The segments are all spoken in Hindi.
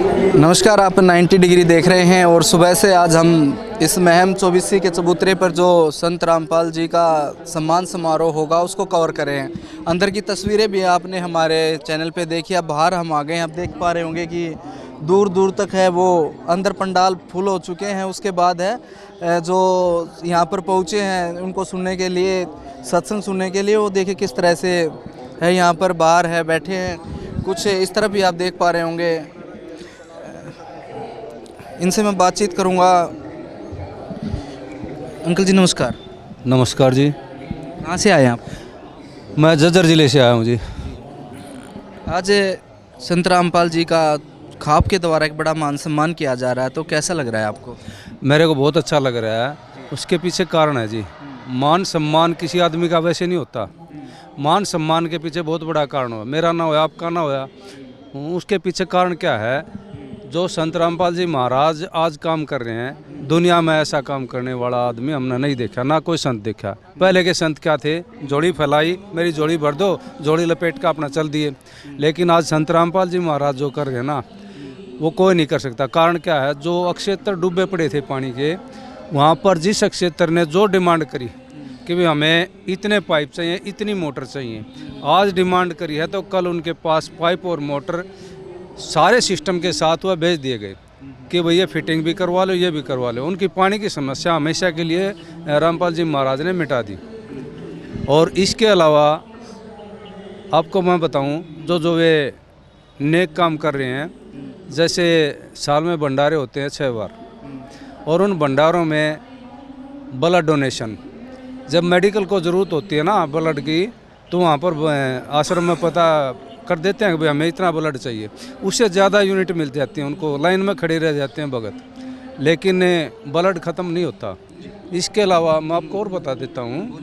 नमस्कार, आप 90 डिग्री देख रहे हैं और सुबह से आज हम इस महम चौबीसी के चबूतरे पर जो संत रामपाल जी का सम्मान समारोह होगा उसको कवर कर रहे हैं। अंदर की तस्वीरें भी आपने हमारे चैनल पे देखी। अब बाहर हम आ गए हैं, आप देख पा रहे होंगे कि दूर दूर तक है वो अंदर पंडाल फुल हो चुके हैं। उसके बाद है जो यहाँ पर पहुँचे हैं उनको सुनने के लिए, सत्संग सुनने के लिए, वो देखिए किस तरह से है। यहाँ पर बाहर है बैठे हैं कुछ इस तरफ भी आप देख पा रहे होंगे। इनसे मैं बातचीत करूंगा। अंकल जी नमस्कार। नमस्कार जी। कहाँ से आए आप? मैं जज्जर ज़िले से आया हूँ जी। आज संत रामपाल जी का खाप के द्वारा एक बड़ा मान सम्मान किया जा रहा है, तो कैसा लग रहा है आपको? मेरे को बहुत अच्छा लग रहा है। उसके पीछे कारण है जी। मान सम्मान किसी आदमी का वैसे नहीं होता। मान सम्मान के पीछे बहुत बड़ा कारण हो, मेरा ना होया आपका ना होया, उसके पीछे कारण क्या है? जो संत रामपाल जी महाराज आज काम कर रहे हैं, दुनिया में ऐसा काम करने वाला आदमी हमने नहीं देखा, ना कोई संत देखा। पहले के संत क्या थे? जोड़ी फैलाई, मेरी जोड़ी भर दो, जोड़ी लपेट का अपना चल दिए। लेकिन आज संत रामपाल जी महाराज जो कर रहे हैं ना, वो कोई नहीं कर सकता। कारण क्या है? जो अक्षेत्र डूबे पड़े थे पानी के, वहाँ पर जिस अक्षेत्र ने जो डिमांड करी कि भाई हमें इतने पाइप चाहिए, इतनी मोटर चाहिए, आज डिमांड करी है तो कल उनके पास पाइप और मोटर सारे सिस्टम के साथ वह भेज दिए गए कि भैया फिटिंग भी करवा लो, ये भी करवा लो। उनकी पानी की समस्या हमेशा के लिए रामपाल जी महाराज ने मिटा दी। और इसके अलावा आपको मैं बताऊं, जो वे नेक काम कर रहे हैं, जैसे साल में भंडारे होते हैं 6 बार, और उन भंडारों में ब्लड डोनेशन, जब मेडिकल को ज़रूरत होती है ना ब्लड की, तो वहाँ पर आश्रम में पता कर देते हैं कि भाई हमें इतना ब्लड चाहिए। उससे ज़्यादा यूनिट मिल जाती हैं उनको, लाइन में खड़े रह जाते हैं भगत, लेकिन ब्लड ख़त्म नहीं होता। इसके अलावा मैं आपको और बता देता हूँ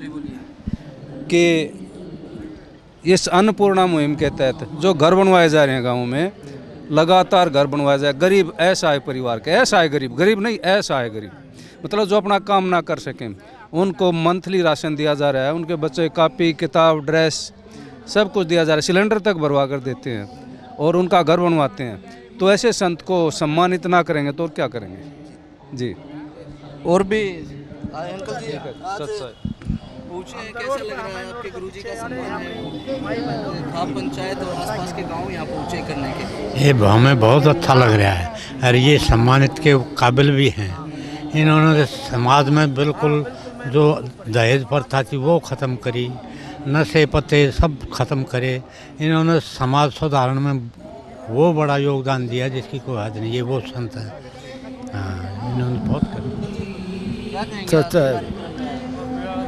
कि इस अन्नपूर्णा मुहिम के तहत जो घर बनवाए जा रहे हैं गाँव में, लगातार घर बनवाया जाए। गरीब ऐसा है परिवार के, ऐसा है गरीब, गरीब नहीं ऐसा है गरीब, मतलब जो अपना काम ना कर सकें, उनको मंथली राशन दिया जा रहा है। उनके बच्चे कापी किताब ड्रेस सब कुछ दिया जा रहा है, सिलेंडर तक भरवा कर देते हैं और उनका घर बनवाते हैं। तो ऐसे संत को सम्मानित ना करेंगे तो और क्या करेंगे जी। और भी अंकल जी पूछे कैसा लग रहा है आपके गुरुजी का सम्मान है? खाप पंचायत और आसपास के गांव यहाँ पहुँचे करने के, ये हमें बहुत अच्छा लग रहा है और ये सम्मानित के काबिल भी हैं। इन्होंने समाज में बिल्कुल जो दहेज प्रथा थी वो ख़त्म करी, नशे पत्ते सब खत्म करे। इन्होंने समाज सुधारण में वो बड़ा योगदान दिया जिसकी कोई हद नहीं। ये वो संत है, हाँ, इन्होंने बहुत कर।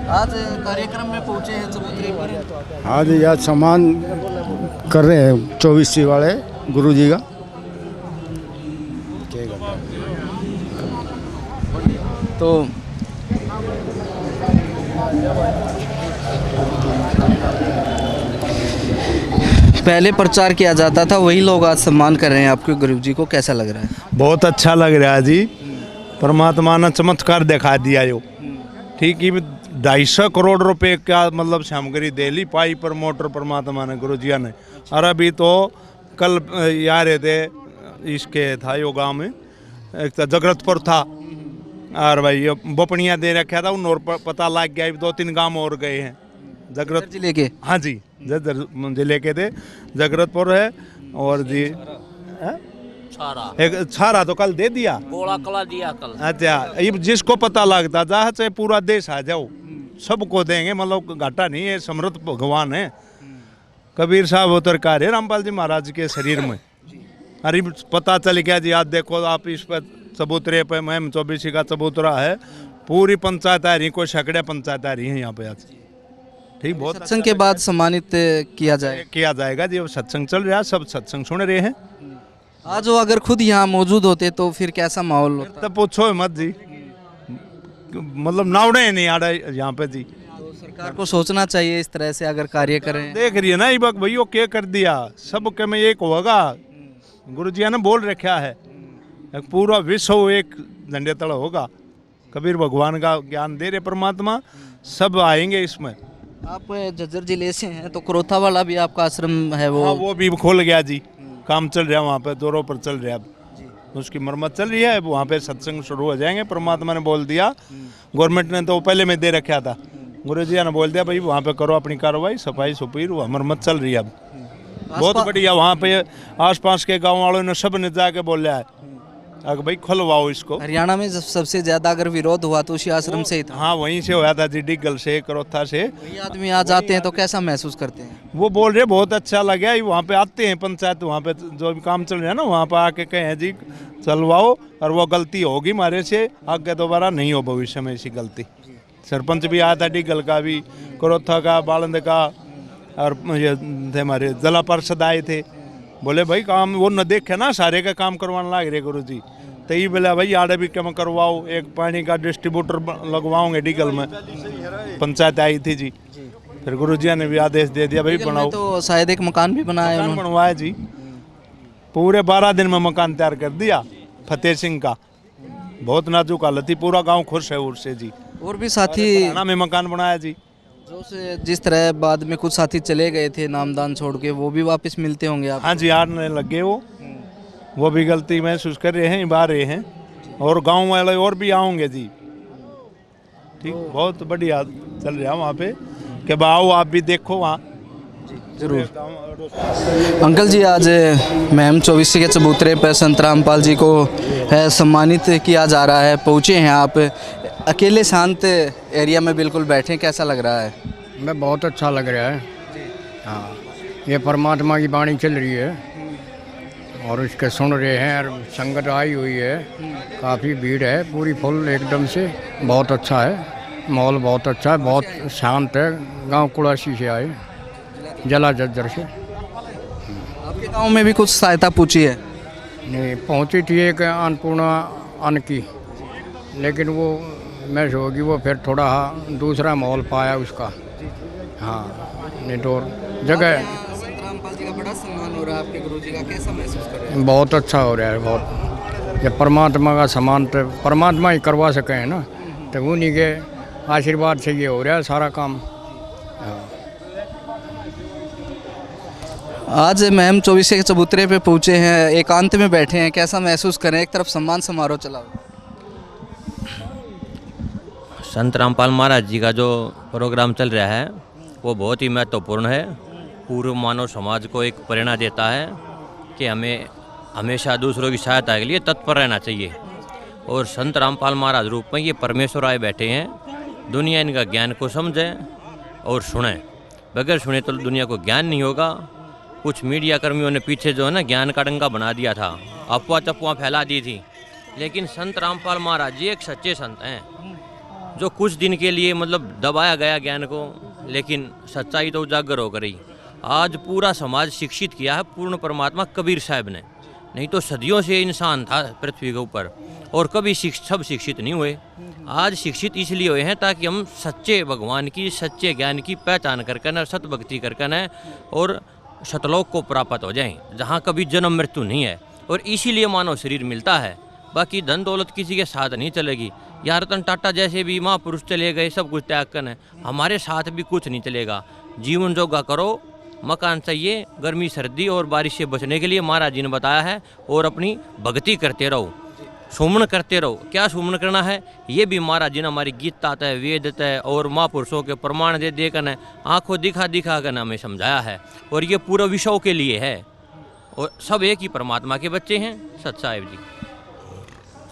आज कार्यक्रम में पहुंचे हैं चबूतरे पर। आज यह सम्मान कर रहे हैं 24 वाले गुरु जी का। तो पहले प्रचार किया जाता था, वही लोग आज सम्मान कर रहे हैं आपके गुरु जी को, कैसा लग रहा है? बहुत अच्छा लग रहा है जी। परमात्मा ने चमत्कार दिखा दिया जो, ठीक ही 250 करोड़ रुपए का मतलब सामग्री दिल्ली पाई पर मोटर परमात्मा ने गुरु जी ने। और अभी तो कल आ रहे थे इसके था यो गाँव में, एक तो जगरतपुर था और भाई ये बोपनिया दे रखा था, उन और पता लग गया। 2-3 गांव और गए हैं जगरत जिले के। हाँ जी, जज्जर जिले के थे, जगरतपुर है और जी एक छारा तो कल दे दिया, गोला कला दिया कल। अच्छा, ये जिसको पता लगता जहाँ चाहे पूरा देश आ जाओ सबको देंगे, मतलब घाटा नहीं है। समृद्ध भगवान है, कबीर साहब उतरकार है रामपाल जी महाराज के शरीर में। अरे पता चल गया जी। आज देखो आप इस पर चबूतरे पे महम चौबीसी का चबूतरा है, पूरी पंचायत आ रही, कोई सैकड़े पंचायत आ रही है यहाँ पे आज। ठीक, बहुत सत्संग के बाद सम्मानित किया जाएगा जी। अब सत्संग चल रहा है, सब सत्संग सुन रहे हैं। आज वो अगर खुद यहाँ मौजूद होते तो फिर कैसा माहौल होता? तब पूछो मत जी, मतलब नावड़े नहीं आ रहा यहाँ पे जी। तो सरकार को सोचना चाहिए इस तरह से अगर कार्य करें। देख रही है ना ये भैया क्या कर दिया, सब के में एक होगा। गुरु जी ने बोल रखा है पूरा विश्व एक झंडे तले होगा। कबीर भगवान का ज्ञान दे रहे परमात्मा, सब आएंगे इसमें। आप जज्जर जिले से हैं तो क्रोथा वाला भी आपका आश्रम है वो? हाँ, वो भी खोल गया जी, काम चल रहा है वहाँ पे, जोरों पर चल रहा है अब। उसकी मरम्मत चल रही है। वहाँ पे सत्संग शुरू हो जाएंगे। परमात्मा ने बोल दिया, गवर्नमेंट ने तो पहले में दे रखा था, गुरु जी ने बोल दिया भाई वहाँ पे करो अपनी कार्रवाई, सफाई सुफाई, मरम्मत चल रही है अब। बहुत बढ़िया। वहाँ पे आसपास के गाँव वालों ने सब ने जाके बोला है अगर भाई खुलवाओ इसको। हरियाणा में सबसे ज्यादा अगर विरोध हुआ तो उसी आश्रम से ही था। हाँ वहीं से हुआ था जी, डिगल से, करोथा से। वही आदमी आ जाते हैं तो कैसा महसूस करते हैं? वो बोल रहे बहुत अच्छा लगा, वहाँ पे आते हैं पंचायत, वहाँ पे जो भी काम चल रहा है ना, वहाँ पे आके कहे जी चलवाओ, और वो गलती होगी हमारे से, आगे दोबारा नहीं हो भविष्य में ऐसी गलती। सरपंच भी आया था डिगल का भी, करोथा का, बालंद का, और ये हमारे जिला पार्षद आए थे। बोले भाई काम वो न देखे ना, सारे का काम करवाने लग रहे गुरु जी। तो ये बोला भाई आड़े भी कम करवाओ, एक पानी का डिस्ट्रीब्यूटर लगवाओगे डिगल में। पंचायत आई थी जी, फिर गुरु जी ने भी आदेश दे दिया भाई बनाओ। तो शायद एक मकान भी बनाया उन्होंने। बनवाया जी, पूरे 12 दिन में मकान तैयार कर दिया फतेह सिंह का। बहुत नाजुक हालत थी, पूरा गांव खुश है उससे जी। और भी साथी में मकान बनाया जी। जो से जिस तरह बाद में कुछ साथी चले गए थे नामदान छोड़ के, वो भी वापस मिलते होंगे आप? हाँ जी, आने लगे वो भी गलती महसूस कर रहे हैं, बाहर रहे हैं, और गांव वाले और भी आओगे जी। ठीक, बहुत बढ़िया चल रहा है वहाँ पे, कि आओ आप भी देखो वहाँ जरूर। अंकल जी, आज महम चौबीसी के चबूतरे पर संत रामपाल जी को सम्मानित किया जा रहा है, पहुँचे हैं आप, अकेले शांत एरिया में बिल्कुल बैठे, कैसा लग रहा है? मैं बहुत अच्छा लग रहा है। हाँ, ये परमात्मा की वाणी चल रही है और इसके सुन रहे हैं, और संगत आई हुई है, काफ़ी भीड़ है, पूरी फुल एकदम से। बहुत अच्छा है, माहौल बहुत अच्छा है, बहुत शांत है। गांव कुड़ासी से आए, जला जज्जर से। आपके गांव में भी कुछ सहायता पूछी है? नहीं, पहुंची थी एक अन्नपूर्णा अन्न की, लेकिन वो मैच होगी, वो फिर थोड़ा दूसरा माहौल पाया उसका। हाँ, नहीं तो जगह संत रामपाल जी का बड़ा सम्मान हो रहा है आपके गुरु जी का, कैसा महसूस कर रहे हैं? बहुत अच्छा हो रहा है, बहुत। जब परमात्मा का सम्मान तो परमात्मा ही करवा सके हैं ना, तो उन्हीं के आशीर्वाद से ये हो रहा है सारा काम। आज महम चौबीसी के चबूतरे पे पहुँचे हैं, एकांत में बैठे हैं, कैसा महसूस करें? एक तरफ सम्मान समारोह चला हुआ। संत रामपाल महाराज जी का जो प्रोग्राम चल रहा है वो बहुत ही महत्वपूर्ण है। पूर्व मानव समाज को एक प्रेरणा देता है कि हमें हमेशा दूसरों की सहायता के लिए तत्पर रहना चाहिए। और संत रामपाल महाराज रूप में ये परमेश्वर आए बैठे हैं, दुनिया इनका ज्ञान को समझे और सुने। बगैर सुने तो दुनिया को ज्ञान नहीं होगा। कुछ मीडिया कर्मियों ने पीछे जो है ना ज्ञान का डंका बना दिया था, अफवाह चफवाह फैला दी थी, लेकिन संत रामपाल महाराज जी एक सच्चे संत हैं, जो कुछ दिन के लिए मतलब दबाया गया ज्ञान को, लेकिन सच्चाई तो उजागर हो गई। आज पूरा समाज शिक्षित किया है पूर्ण परमात्मा कबीर साहब ने। नहीं तो सदियों से इंसान था पृथ्वी के ऊपर, और कभी सब शिक्षित नहीं हुए। आज शिक्षित इसलिए हुए हैं ताकि हम सच्चे भगवान की, सच्चे ज्ञान की पहचान करके न, सत भक्ति करके न, और सतलोक को प्राप्त हो जाएं, जहाँ कभी जन्म मृत्यु नहीं है। और इसीलिए मानव शरीर मिलता है। बाकी धन दौलत किसी के साथ नहीं चलेगी। या रतन टाटा जैसे भी महापुरुष चले गए, सब कुछ त्याग कर, हमारे साथ भी कुछ नहीं चलेगा। जीवन जोगा करो, मकान चाहिए, गर्मी सर्दी और बारिश से बचने के लिए महाराज जी ने बताया है, और अपनी भक्ति करते रहो, सुमन करते रहो। क्या सुमन करना है ये भी महाराज जी ने हमारी गीता तय, वेद तय और महापुरुषों के प्रमाण दे देकर आंखों दिखा दिखा कर हमें समझाया है। और ये पूरा विश्व के लिए है, और सब एक ही परमात्मा के बच्चे हैं। सत साहिब जी।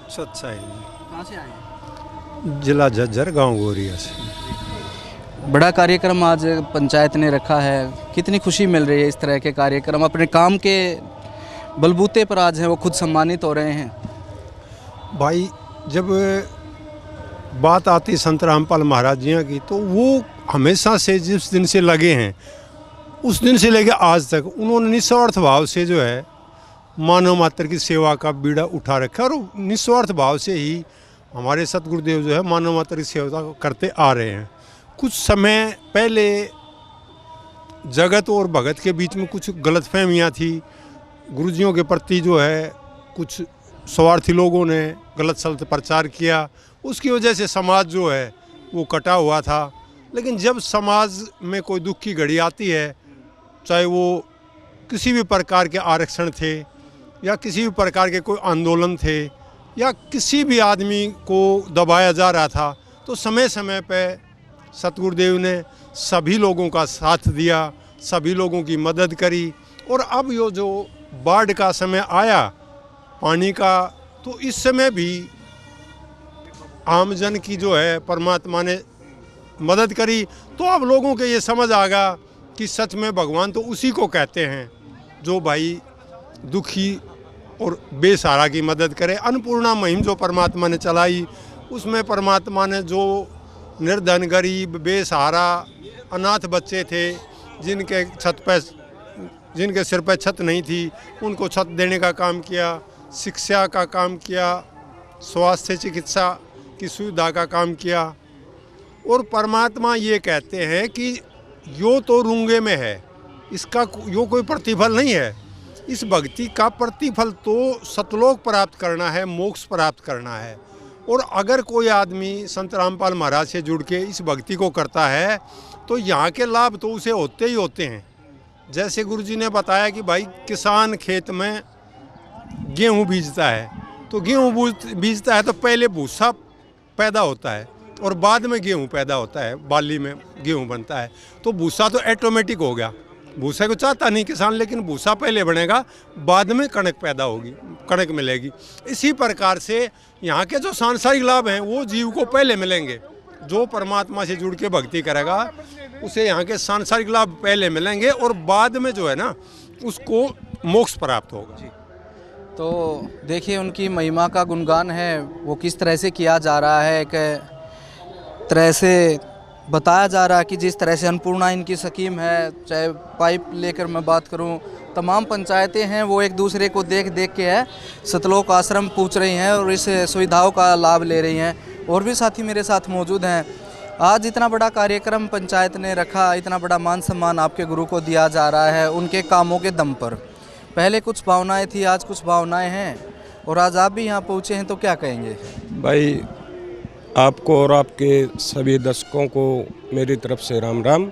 सत साहिब कहाँ से आए? जिला झज्जर, गांव गोरिया से। बड़ा कार्यक्रम आज पंचायत ने रखा है, कितनी खुशी मिल रही है इस तरह के कार्यक्रम? अपने काम के बलबूते पर आज हैं वो खुद सम्मानित हो रहे हैं। भाई जब बात आती संत रामपाल महाराज जी की, तो वो हमेशा से जिस दिन से लगे हैं, उस दिन से लेकर आज तक उन्होंने निस्वार्थ भाव से जो है मानव मात्र की सेवा का बीड़ा उठा रखा, और निस्वार्थ भाव से ही हमारे सतगुरुदेव जो है मानव मात्र की सेवा करते आ रहे हैं। कुछ समय पहले जगत और भगत के बीच में कुछ गलतफहमियां थी, गुरुजियों के प्रति जो है कुछ स्वार्थी लोगों ने गलत सलत प्रचार किया, उसकी वजह से समाज जो है वो कटा हुआ था। लेकिन जब समाज में कोई दुख की घड़ी आती है, चाहे वो किसी भी प्रकार के आरक्षण थे या किसी भी प्रकार के कोई आंदोलन थे या किसी भी आदमी को दबाया जा रहा था, तो समय समय पे सतगुरुदेव ने सभी लोगों का साथ दिया, सभी लोगों की मदद करी। और अब ये जो बाढ़ का समय आया पानी का, तो इस समय भी आमजन की जो है परमात्मा ने मदद करी। तो अब लोगों के ये समझ आ गया कि सच में भगवान तो उसी को कहते हैं जो भाई दुखी और बेसहारा की मदद करे। अन्नपूर्णा मुहिम जो परमात्मा ने चलाई, उसमें परमात्मा ने जो निर्धन, गरीब, बेसहारा, अनाथ बच्चे थे, जिनके सिर पर छत नहीं थी, उनको छत देने का काम किया, शिक्षा का काम किया, स्वास्थ्य चिकित्सा की सुविधा का काम किया। और परमात्मा ये कहते हैं कि यो तो रूंगे में है, इसका यो कोई प्रतिफल नहीं है। इस भक्ति का प्रतिफल तो सतलोक प्राप्त करना है, मोक्ष प्राप्त करना है। और अगर कोई आदमी संत रामपाल महाराज से जुड़ के इस भक्ति को करता है तो यहाँ के लाभ तो उसे होते ही होते हैं। जैसे गुरुजी ने बताया कि भाई किसान खेत में गेहूँ बीजता है, तो गेहूँ बीजता है तो पहले भूसा पैदा होता है और बाद में गेहूँ पैदा होता है, बाली में गेहूँ बनता है। तो भूसा तो ऑटोमेटिक हो गया, भूसा को चाहता नहीं किसान, लेकिन भूसा पहले बनेगा, बाद में कणक पैदा होगी, कणक मिलेगी। इसी प्रकार से यहाँ के जो सांसारिक लाभ हैं वो जीव को पहले मिलेंगे। जो परमात्मा से जुड़ के भक्ति करेगा उसे यहाँ के सांसारिक लाभ पहले मिलेंगे और बाद में जो है ना उसको मोक्ष प्राप्त होगा। तो देखिए उनकी महिमा का गुणगान है वो किस तरह से किया जा रहा है, एक तरह से बताया जा रहा है कि जिस तरह से अन्नपूर्णा इनकी स्कीम है, चाहे पाइप लेकर मैं बात करूं, तमाम पंचायतें हैं वो एक दूसरे को देख देख के है सतलोक आश्रम पूछ रही हैं और इस सुविधाओं का लाभ ले रही हैं। और भी साथी मेरे साथ मौजूद हैं। आज इतना बड़ा कार्यक्रम पंचायत ने रखा, इतना बड़ा मान सम्मान आपके गुरु को दिया जा रहा है उनके कामों के दम पर। पहले कुछ भावनाएं थी, आज कुछ भावनाएं हैं और आज आप भी यहाँ पहुँचे हैं, तो क्या कहेंगे? भाई आपको और आपके सभी दर्शकों को मेरी तरफ से राम राम।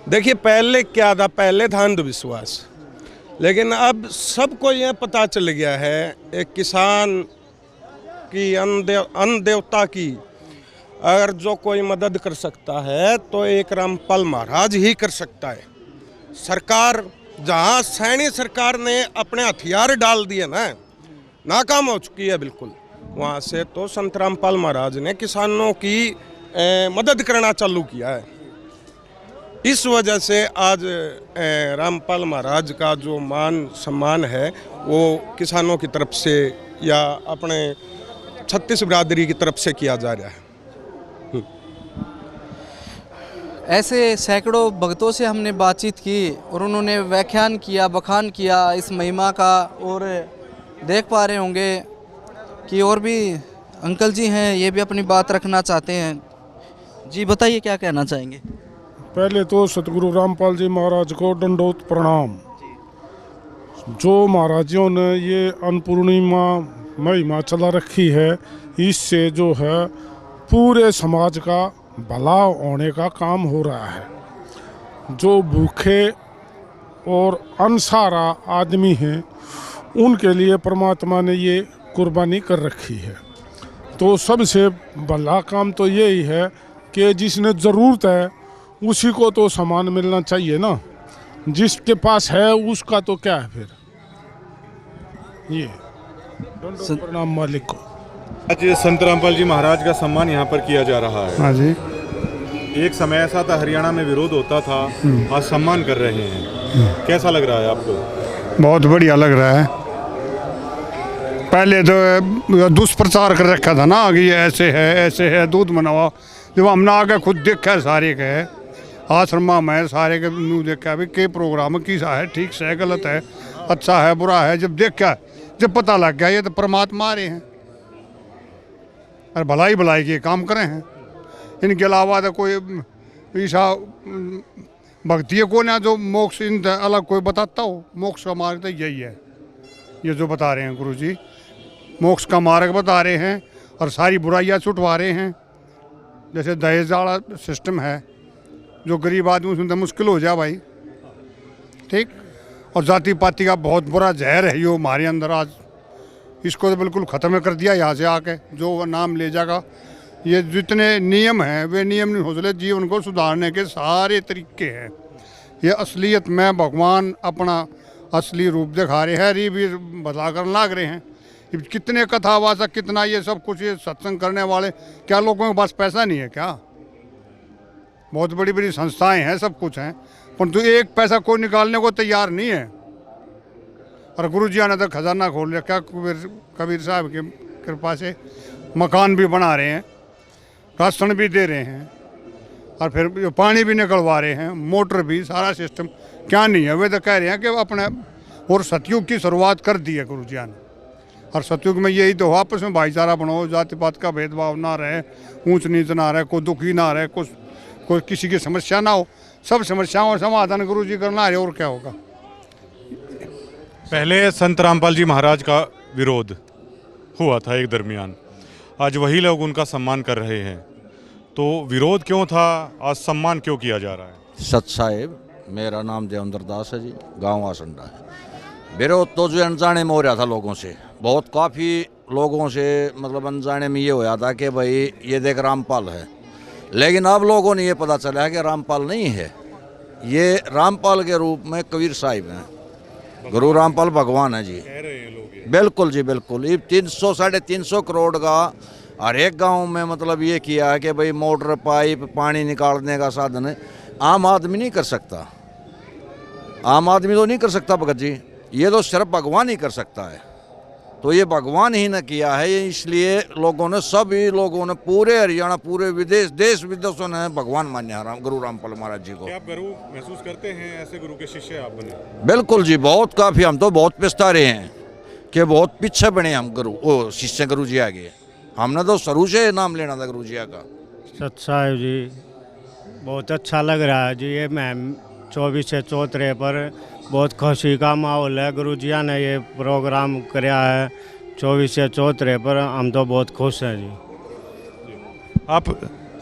देखिए पहले क्या था, पहले था अंधविश्वास, लेकिन अब सबको यह पता चल गया है एक किसान की, अन्न देवता की अगर जो कोई मदद कर सकता है तो एक रामपाल महाराज ही कर सकता है। सरकार जहाँ सैनी सरकार ने अपने हथियार डाल दिए ना, नाकाम हो चुकी है बिल्कुल, वहाँ से तो संत रामपाल महाराज ने किसानों की मदद करना चालू किया है। इस वजह से आज रामपाल महाराज का जो मान सम्मान है वो किसानों की तरफ से या अपने छत्तीस बिरादरी की तरफ से किया जा रहा है। ऐसे सैकड़ों भक्तों से हमने बातचीत की और उन्होंने व्याख्यान किया, बखान किया इस महिमा का। और देख पा रहे होंगे कि और भी अंकल जी हैं, ये भी अपनी बात रखना चाहते हैं। जी बताइए, क्या कहना चाहेंगे? पहले तो सतगुरु रामपाल जी महाराज को दंडोत प्रणाम। जो महाराजियों ने ये अन्नपूर्णिमा महिमा चला रखी है, इससे जो है पूरे समाज का भला होने का काम हो रहा है। जो भूखे और अनसारा आदमी हैं उनके लिए परमात्मा ने ये कुर्बानी कर रखी है। तो सबसे भला काम तो यही है कि जिसने ज़रूरत है उसी को तो सामान मिलना चाहिए ना, जिसके पास है उसका तो क्या है फिर। ये प्रणाम मालिक को। आज संत रामपाल जी महाराज का सम्मान यहाँ पर किया जा रहा है। हाँ जी। एक समय ऐसा था हरियाणा में विरोध होता था, आज सम्मान कर रहे हैं। कैसा लग रहा है आपको? बहुत बढ़िया लग रहा है। पहले तो दुष्प्रचार कर रखा था ना कि ये ऐसे है दूध बनावा। जब हमने आगे खुद देखा सारे के आश्रम में सारे के नू देखा भी के प्रोग्राम किसा है, ठीक से है, गलत है, अच्छा है, बुरा है। जब देखा, जब पता लग गया ये तो परमात्मा आ रहे हैं और भलाई के काम करे हैं। इनके अलावा तो कोई ऐसा भक्ति को ना जो मोक्ष इन अलग कोई बताता हो। मोक्ष का मार्ग तो यही है, ये जो बता रहे हैं गुरु जी, मोक्ष का मार्ग बता रहे हैं और सारी बुराइयाँ छुटवा रहे हैं। जैसे दहेज वाला सिस्टम है, जो गरीब आदमी उसमें तो मुश्किल हो जाए भाई, ठीक, और जाति पाति का बहुत बुरा जहर है ये हमारे अंदर आज। इसको तो बिल्कुल ख़त्म कर दिया यहाँ से आके, जो नाम ले जाएगा। ये जितने नियम हैं वे नियम नहीं हो सकते, जीवन को सुधारने के सारे तरीके हैं। ये असलियत में भगवान अपना असली रूप दिखा रहे हैं, ये भी बता कर लाग रहे हैं। कितने कथावाचक, कितना ये सब कुछ, ये सत्संग करने वाले, क्या लोगों के पास पैसा नहीं है क्या? बहुत बड़ी बड़ी संस्थाएं हैं, सब कुछ हैं, परंतु एक पैसा कोई निकालने को तैयार नहीं है। और गुरु जी ने तो खजाना खोल लिया। क्या कबीर साहब की कृपा से मकान भी बना रहे हैं, राशन भी दे रहे हैं, और फिर पानी भी निकलवा रहे हैं, मोटर भी, सारा सिस्टम क्या नहीं है। वे तो कह रहे हैं कि अपने और सतयुग की शुरुआत कर दी है गुरु जी ने। और सतयुग में यही तो आपस में भाईचारा बनाओ, जाति पात का भेदभाव ना रहे, ऊंच नीच ना रहे, कोई दुखी ना रहे, कोई किसी की समस्या ना हो, सब समस्याओं का समाधान गुरु जी करना है। और क्या होगा? पहले संत रामपाल जी महाराज का विरोध हुआ था एक दरमियान, आज वही लोग उनका सम्मान कर रहे हैं, तो विरोध क्यों था, आज सम्मान क्यों किया जा रहा है? सत साहेब, मेरा नाम देवेंद्र दास है जी, गांव आसंडा है। विरोध तो जो अनजाने में हो रहा था लोगों से, बहुत काफ़ी लोगों से, मतलब अनजाने में ये होया था कि भाई ये देख रामपाल है, लेकिन अब लोगों ने ये पता चला है कि रामपाल नहीं है, ये रामपाल के रूप में कबीर साहिब हैं। गुरु रामपाल भगवान है जी, बिल्कुल जी बिल्कुल। ये 300 साढ़े 300 करोड़ का हर एक गाँव में मतलब ये किया है कि भाई मोटर, पाइप, पानी निकालने का साधन है। आम आदमी नहीं कर सकता, आम आदमी तो नहीं कर सकता भगत जी, ये तो सिर्फ भगवान ही कर सकता है। तो ये भगवान ही ने किया है, इसलिए लोगों ने, सभी लोगों ने, पूरे हरियाणा, पूरे विदेश, देश विदेशों ने भगवान मान्या गुरु रामपाल महाराज जी को। क्या आप गर्व महसूस करते हैं ऐसे गुरु के शिष्य आप बने? बिल्कुल जी, बहुत काफ़ी। हम तो बहुत पछता रहे हैं कि बहुत पीछे बने हम गुरु, ओ शिष्य गुरु जी आगे। हमने तो शुरू से नाम लेना था गुरु जी का। सत साहिब जी, बहुत अच्छा लग रहा है जी। ये मैम 24 से 34 पर बहुत खुशी का माहौल है। गुरु जी ने ये प्रोग्राम कराया है 24 से 34 पर, हम तो बहुत खुश हैं जी। आप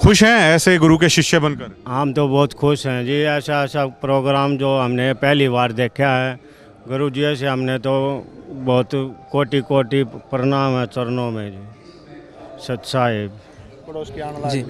खुश हैं ऐसे गुरु के शिष्य बनकर? हम तो बहुत खुश हैं जी। ऐसा ऐसा प्रोग्राम जो हमने पहली बार देखा है गुरु जी से, हमने तो बहुत कोटि कोटि प्रणाम है चरणों में जी। सत साहिब जी।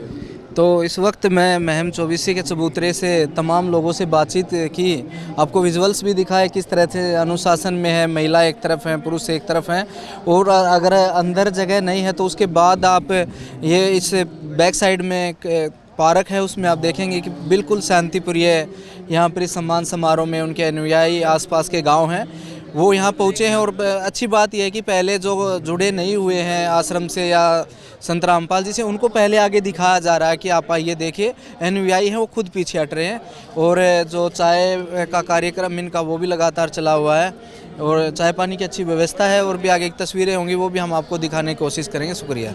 तो इस वक्त मैं महम 24 के चबूतरे से तमाम लोगों से बातचीत की, आपको विजुअल्स भी दिखाए किस तरह से अनुशासन में है, महिला एक तरफ हैं, पुरुष एक तरफ हैं, और अगर अंदर जगह नहीं है तो उसके बाद आप ये इस बैक साइड में एक पार्क है, उसमें आप देखेंगे कि बिल्कुल शांतिप्रिय है। यहाँ पर सम्मान समारोह में उनके अनुयायी आसपास के गांव हैं वो यहाँ पहुँचे हैं। और अच्छी बात यह है कि पहले जो जुड़े नहीं हुए हैं आश्रम से या संत रामपाल जी से, उनको पहले आगे दिखाया जा रहा है कि आप आइए देखिए। अनुयायी हैं वो खुद पीछे हट रहे हैं, और जो चाय का कार्यक्रम इनका वो भी लगातार चला हुआ है, और चाय पानी की अच्छी व्यवस्था है। और भी आगे एक तस्वीरें होंगी वो भी हम आपको दिखाने की कोशिश करेंगे। शुक्रिया।